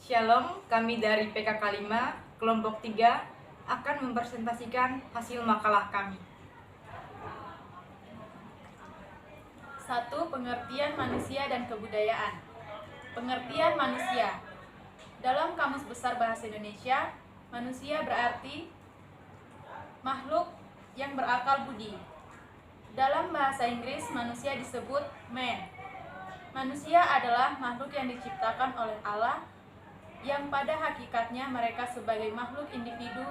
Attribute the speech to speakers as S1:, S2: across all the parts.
S1: Shalom, kami dari PKK 5, kelompok 3 akan mempresentasikan hasil makalah kami.
S2: 1. Pengertian manusia dan kebudayaan. Pengertian manusia. Dalam Kamus Besar Bahasa Indonesia, manusia berarti makhluk yang berakal budi. Dalam bahasa Inggris, manusia disebut man. Manusia adalah makhluk yang diciptakan oleh Allah, yang pada hakikatnya mereka sebagai makhluk individu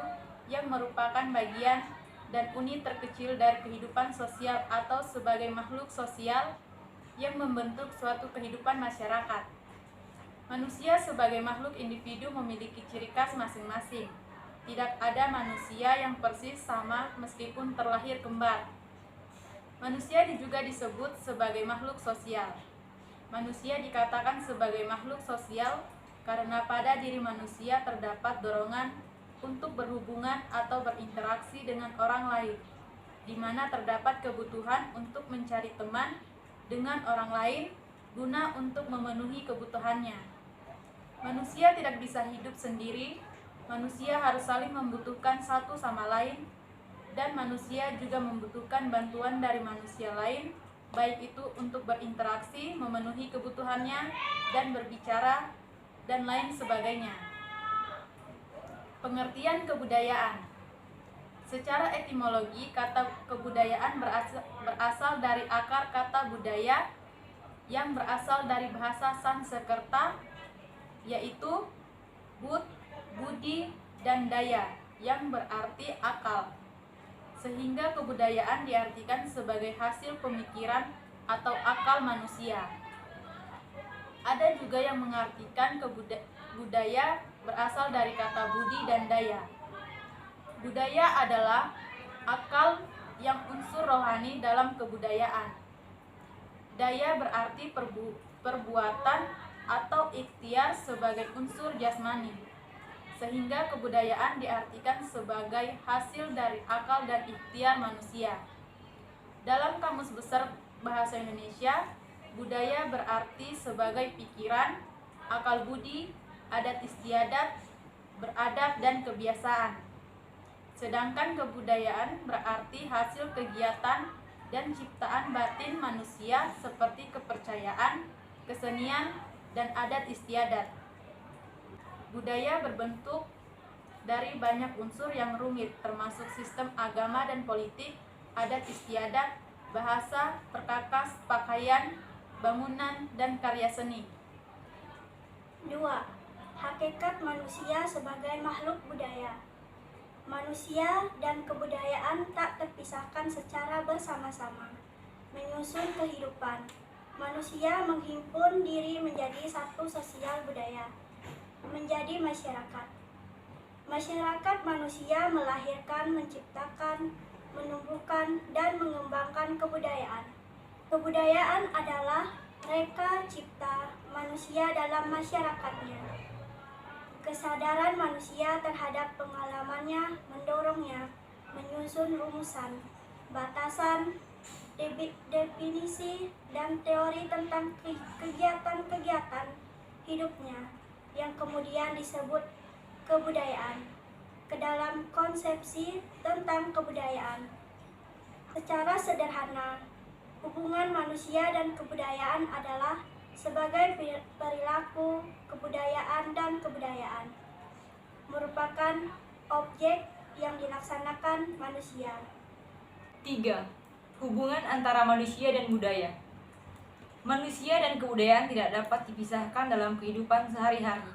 S2: yang merupakan bagian dan unit terkecil dari kehidupan sosial atau sebagai makhluk sosial yang membentuk suatu kehidupan masyarakat. Manusia sebagai makhluk individu memiliki ciri khas masing-masing. Tidak ada manusia yang persis sama meskipun terlahir kembar. Manusia juga disebut sebagai makhluk sosial. Manusia dikatakan sebagai makhluk sosial karena pada diri manusia terdapat dorongan untuk berhubungan atau berinteraksi dengan orang lain, di mana terdapat kebutuhan untuk mencari teman dengan orang lain guna untuk memenuhi kebutuhannya. Manusia tidak bisa hidup sendiri, manusia harus saling membutuhkan satu sama lain, dan manusia juga membutuhkan bantuan dari manusia lain, baik itu untuk berinteraksi, memenuhi kebutuhannya, dan berbicara, dan lain sebagainya. Pengertian kebudayaan. Secara etimologi, kata kebudayaan berasal dari akar kata budaya yang berasal dari bahasa Sanskerta, yaitu bud, budi, dan daya, yang berarti akal. Sehingga kebudayaan diartikan sebagai hasil pemikiran atau akal manusia. Ada juga yang mengartikan budaya berasal dari kata budi dan daya. Budaya adalah akal yang unsur rohani dalam kebudayaan. Daya berarti perbuatan atau ikhtiar sebagai unsur jasmani. Sehingga kebudayaan diartikan sebagai hasil dari akal dan ikhtiar manusia. Dalam Kamus Besar Bahasa Indonesia, budaya berarti sebagai pikiran, akal budi, adat istiadat, beradab, dan kebiasaan. Sedangkan kebudayaan berarti hasil kegiatan dan ciptaan batin manusia seperti kepercayaan, kesenian, dan adat istiadat. Budaya berbentuk dari banyak unsur yang rumit, termasuk sistem agama dan politik, adat istiadat, bahasa, perkakas, pakaian, bangunan, dan karya seni.
S3: 2. Hakikat manusia sebagai makhluk budaya. Manusia dan kebudayaan tak terpisahkan secara bersama-sama, menyusun kehidupan. Manusia menghimpun diri menjadi satu sosial budaya, menjadi masyarakat. Masyarakat manusia melahirkan, menciptakan, menumbuhkan, dan mengembangkan kebudayaan. Kebudayaan adalah reka cipta manusia dalam masyarakatnya. Kesadaran manusia terhadap pengalamannya mendorongnya menyusun rumusan, batasan, definisi, dan teori tentang kegiatan-kegiatan hidupnya yang kemudian disebut kebudayaan. Ke dalam konsepsi tentang kebudayaan, secara sederhana, hubungan manusia dan kebudayaan adalah sebagai perilaku, kebudayaan, dan kebudayaan merupakan objek yang dilaksanakan manusia.
S1: 3. Hubungan antara manusia dan budaya. Manusia dan kebudayaan tidak dapat dipisahkan dalam kehidupan sehari-hari.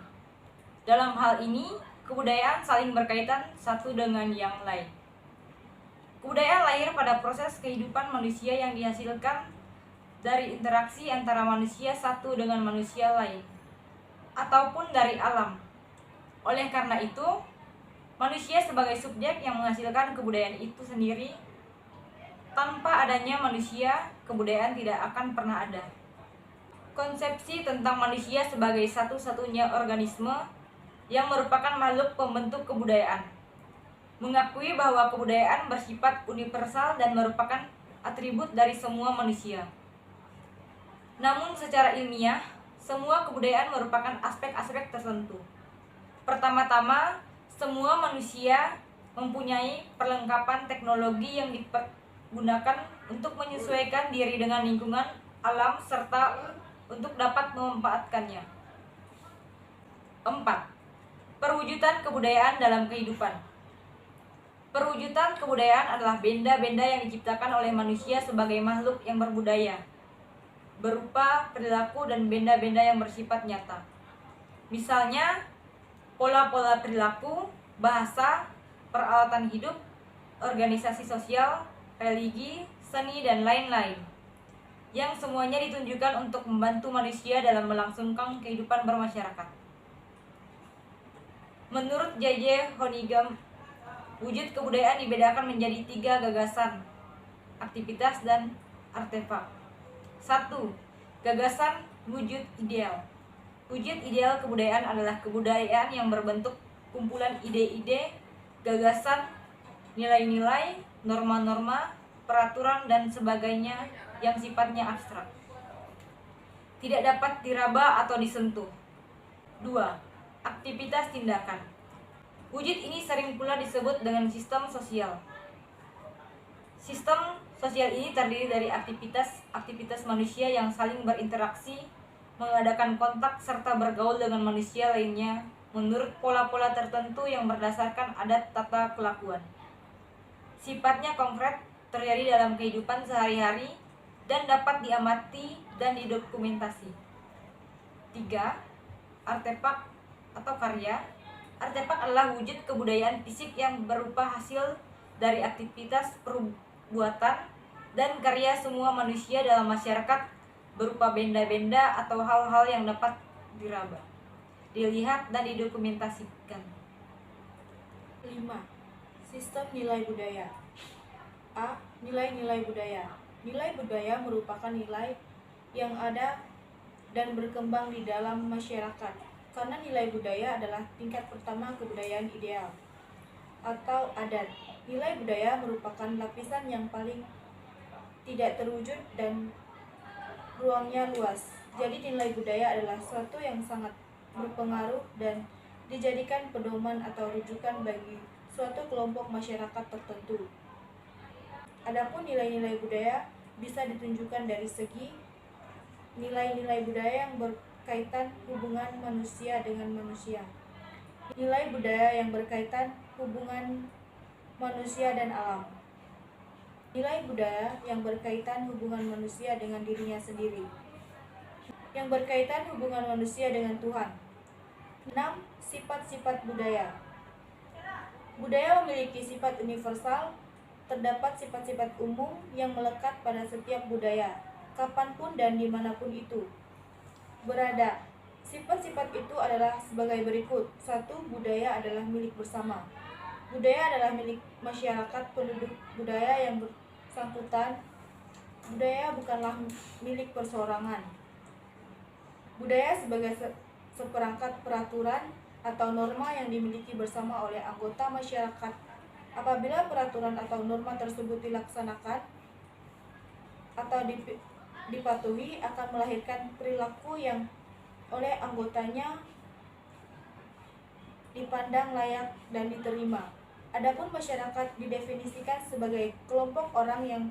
S1: Dalam hal ini, kebudayaan saling berkaitan satu dengan yang lain. Kebudayaan lahir pada proses kehidupan manusia yang dihasilkan dari interaksi antara manusia satu dengan manusia lain, ataupun dari alam. Oleh karena itu, manusia sebagai subjek yang menghasilkan kebudayaan itu sendiri. Tanpa adanya manusia, kebudayaan tidak akan pernah ada. Konsepsi tentang manusia sebagai satu-satunya organisme yang merupakan makhluk pembentuk kebudayaan mengakui bahwa kebudayaan bersifat universal dan merupakan atribut dari semua manusia. Namun secara ilmiah, semua kebudayaan merupakan aspek-aspek tertentu. Pertama-tama, semua manusia mempunyai perlengkapan teknologi yang dipergunakan untuk menyesuaikan diri dengan lingkungan alam serta untuk dapat memanfaatkannya. 4. Perwujudan kebudayaan dalam kehidupan. Perwujudan kebudayaan adalah benda-benda yang diciptakan oleh manusia sebagai makhluk yang berbudaya, berupa perilaku dan benda-benda yang bersifat nyata. Misalnya, pola-pola perilaku, bahasa, peralatan hidup, organisasi sosial, religi, seni, dan lain-lain, yang semuanya ditunjukkan untuk membantu manusia dalam melangsungkan kehidupan bermasyarakat. Menurut J.J. Honigam, wujud kebudayaan dibedakan menjadi 3 gagasan, aktivitas, dan artefak. 1. Gagasan wujud ideal. Wujud ideal kebudayaan adalah kebudayaan yang berbentuk kumpulan ide-ide, gagasan, nilai-nilai, norma-norma, peraturan, dan sebagainya yang sifatnya abstrak, tidak dapat diraba atau disentuh. 2. Aktivitas tindakan. Wujud ini sering pula disebut dengan sistem sosial. Sistem sosial ini terdiri dari aktivitas manusia yang saling berinteraksi, mengadakan kontak, serta bergaul dengan manusia lainnya menurut pola-pola tertentu yang berdasarkan adat tata kelakuan. Sifatnya konkret, terjadi dalam kehidupan sehari-hari, dan dapat diamati dan didokumentasi. 3. Artefak atau karya. Artefak adalah wujud kebudayaan fisik yang berupa hasil dari aktivitas perbuatan dan karya semua manusia dalam masyarakat, berupa benda-benda atau hal-hal yang dapat diraba, dilihat, dan didokumentasikan.
S2: 5. Sistem nilai budaya. A. Nilai-nilai budaya. Nilai budaya merupakan nilai yang ada dan berkembang di dalam masyarakat, karena nilai budaya adalah tingkat pertama kebudayaan ideal atau adat. Nilai budaya merupakan lapisan yang paling tidak terwujud dan ruangnya luas. Jadi nilai budaya adalah sesuatu yang sangat berpengaruh dan dijadikan pedoman atau rujukan bagi suatu kelompok masyarakat tertentu. Adapun nilai-nilai budaya bisa ditunjukkan dari segi nilai-nilai budaya yang berkaitan hubungan manusia dengan manusia. Nilai budaya yang berkaitan hubungan manusia dan alam. Nilai budaya yang berkaitan hubungan manusia dengan dirinya sendiri. Yang berkaitan hubungan manusia dengan Tuhan. 6. Sifat-sifat budaya. Budaya memiliki sifat universal. Terdapat sifat-sifat umum yang melekat pada setiap budaya, kapanpun dan dimanapun itu berada. Sifat-sifat itu adalah sebagai berikut. 1. Budaya adalah milik bersama. Budaya adalah milik masyarakat penduduk budaya yang bersangkutan. Budaya bukanlah milik perseorangan. Budaya sebagai seperangkat peraturan atau norma yang dimiliki bersama oleh anggota masyarakat. Apabila peraturan atau norma tersebut dilaksanakan atau dipatuhi, akan melahirkan perilaku yang oleh anggotanya dipandang layak dan diterima. Adapun masyarakat didefinisikan sebagai kelompok orang yang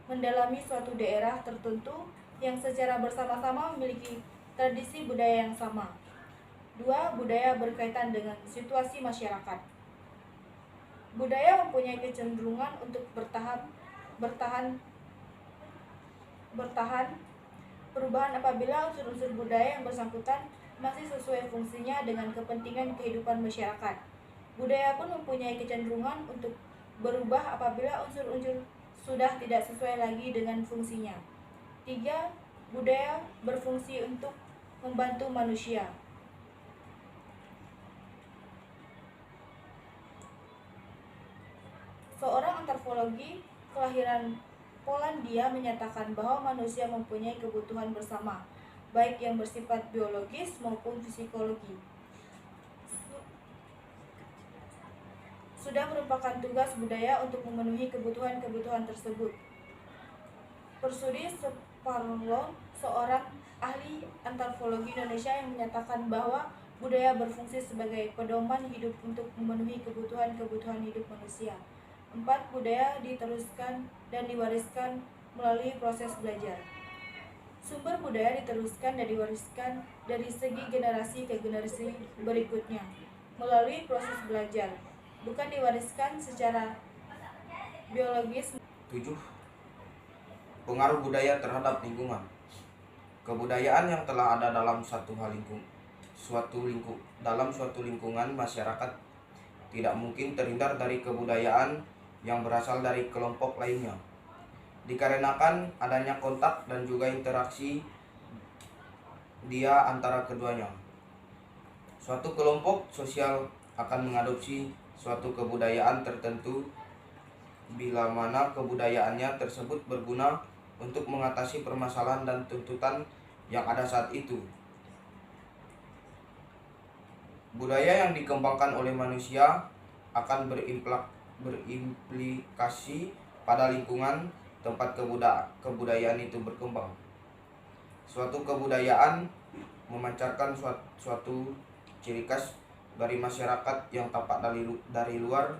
S2: mendalami suatu daerah tertentu yang secara bersama-sama memiliki tradisi budaya yang sama. 2. Budaya berkaitan dengan situasi masyarakat. Budaya mempunyai kecenderungan untuk bertahan perubahan apabila unsur-unsur budaya yang bersangkutan masih sesuai fungsinya dengan kepentingan kehidupan masyarakat. Budaya pun mempunyai kecenderungan untuk berubah apabila unsur-unsur sudah tidak sesuai lagi dengan fungsinya. 3. Budaya berfungsi untuk membantu manusia. Seorang antropologi kelahiran Polandia menyatakan bahwa manusia mempunyai kebutuhan bersama, baik yang bersifat biologis maupun psikologi. Sudah merupakan tugas budaya untuk memenuhi kebutuhan-kebutuhan tersebut. Persudi Suparno, seorang ahli antropologi Indonesia, yang menyatakan bahwa Budaya berfungsi sebagai pedoman hidup untuk memenuhi kebutuhan-kebutuhan hidup manusia. 4. Budaya diteruskan dan diwariskan melalui proses belajar. Sumber budaya diteruskan dan diwariskan dari segi generasi ke generasi berikutnya melalui proses belajar, bukan diwariskan secara biologis.
S4: 7. Pengaruh budaya terhadap lingkungan. Kebudayaan yang telah ada dalam suatu lingkungan masyarakat tidak mungkin terhindar dari kebudayaan yang berasal dari kelompok lainnya. Dikarenakan adanya kontak dan juga interaksi dia antara keduanya. Suatu kelompok sosial akan mengadopsi suatu kebudayaan tertentu bila mana kebudayaannya tersebut berguna untuk mengatasi permasalahan dan tuntutan yang ada saat itu. Budaya yang dikembangkan oleh manusia akan berimplikasi pada lingkungan tempat kebudayaan itu berkembang. Suatu kebudayaan memancarkan suatu ciri khas dari masyarakat yang tampak dari luar.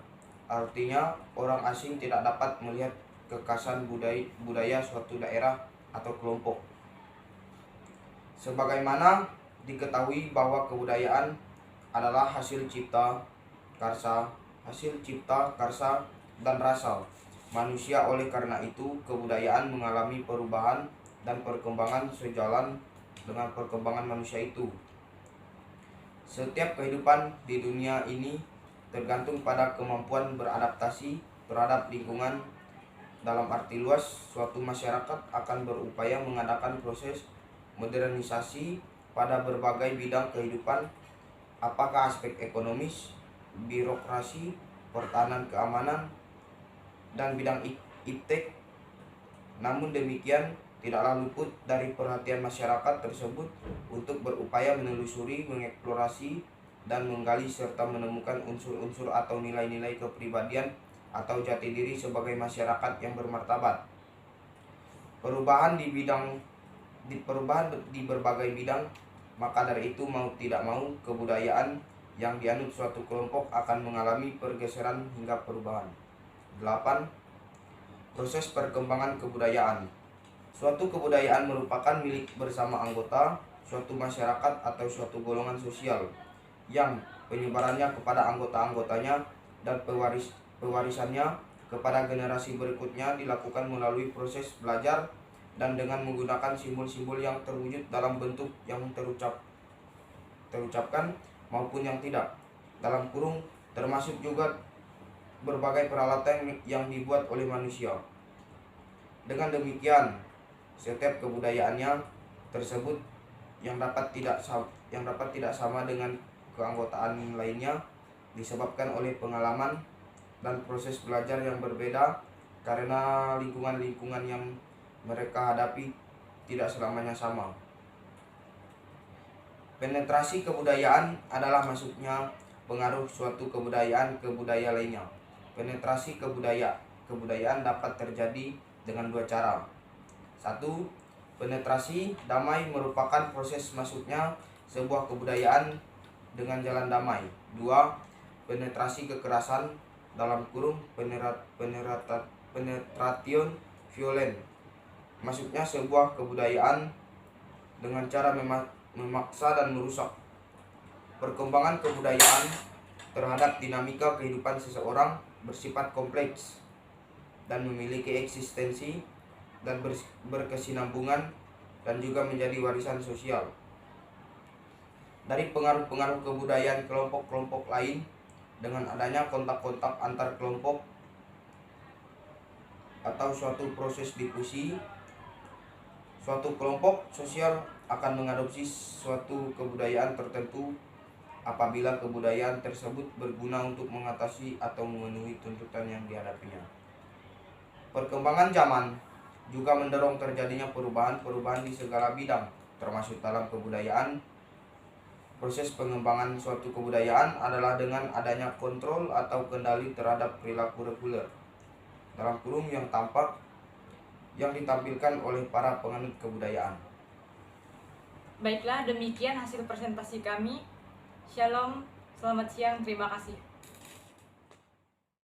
S4: Artinya orang asing tidak dapat melihat kekhasan budaya suatu daerah atau kelompok. Sebagaimana diketahui bahwa kebudayaan adalah hasil cipta karsa dan rasa manusia. Oleh karena itu, kebudayaan mengalami perubahan dan perkembangan sejalan dengan perkembangan manusia itu. Setiap kehidupan di dunia ini tergantung pada kemampuan beradaptasi terhadap lingkungan. Dalam arti luas, suatu masyarakat akan berupaya mengadakan proses modernisasi pada berbagai bidang kehidupan, apakah aspek ekonomis, birokrasi, pertahanan keamanan, dan bidang iptek. Namun demikian, tidaklah luput dari perhatian masyarakat tersebut untuk berupaya menelusuri, mengeksplorasi, dan menggali serta menemukan unsur-unsur atau nilai-nilai kepribadian atau jati diri sebagai masyarakat yang bermartabat. Perubahan di berbagai bidang, maka dari itu mau tidak mau kebudayaan yang dianut suatu kelompok akan mengalami pergeseran hingga perubahan. 8. Proses perkembangan kebudayaan. Suatu kebudayaan merupakan milik bersama anggota suatu masyarakat atau suatu golongan sosial yang penyebarannya kepada anggota-anggotanya dan pewarisannya kepada generasi berikutnya dilakukan melalui proses belajar dan dengan menggunakan simbol-simbol yang terwujud dalam bentuk yang terucapkan maupun yang tidak, dalam kurung termasuk juga berbagai peralatan yang dibuat oleh manusia. Dengan demikian, setiap kebudayaannya tersebut yang dapat tidak sama dengan keanggotaan lainnya disebabkan oleh pengalaman dan proses belajar yang berbeda, karena lingkungan-lingkungan yang mereka hadapi tidak selamanya sama. Penetrasi kebudayaan adalah masuknya pengaruh suatu kebudayaan ke budaya lainnya. Penetrasi kebudayaan dapat terjadi dengan dua cara. 1. Penetrasi damai merupakan proses masuknya sebuah kebudayaan dengan jalan damai. 2. Penetrasi kekerasan dalam kurung penetration violent, masuknya sebuah kebudayaan dengan cara memaksa dan merusak. Perkembangan kebudayaan terhadap dinamika kehidupan seseorang bersifat kompleks dan memiliki eksistensi dan berkesinambungan dan juga menjadi warisan sosial. Dari pengaruh-pengaruh kebudayaan kelompok-kelompok lain, dengan adanya kontak-kontak antar kelompok atau suatu proses difusi, suatu kelompok sosial akan mengadopsi suatu kebudayaan tertentu apabila kebudayaan tersebut berguna untuk mengatasi atau memenuhi tuntutan yang dihadapinya. Perkembangan zaman juga mendorong terjadinya perubahan-perubahan di segala bidang, termasuk dalam kebudayaan. Proses pengembangan suatu kebudayaan adalah dengan adanya kontrol atau kendali terhadap perilaku reguler, dalam kurung yang tampak, yang ditampilkan oleh para penganut kebudayaan.
S1: Baiklah, demikian hasil presentasi kami. Shalom, selamat siang, terima kasih.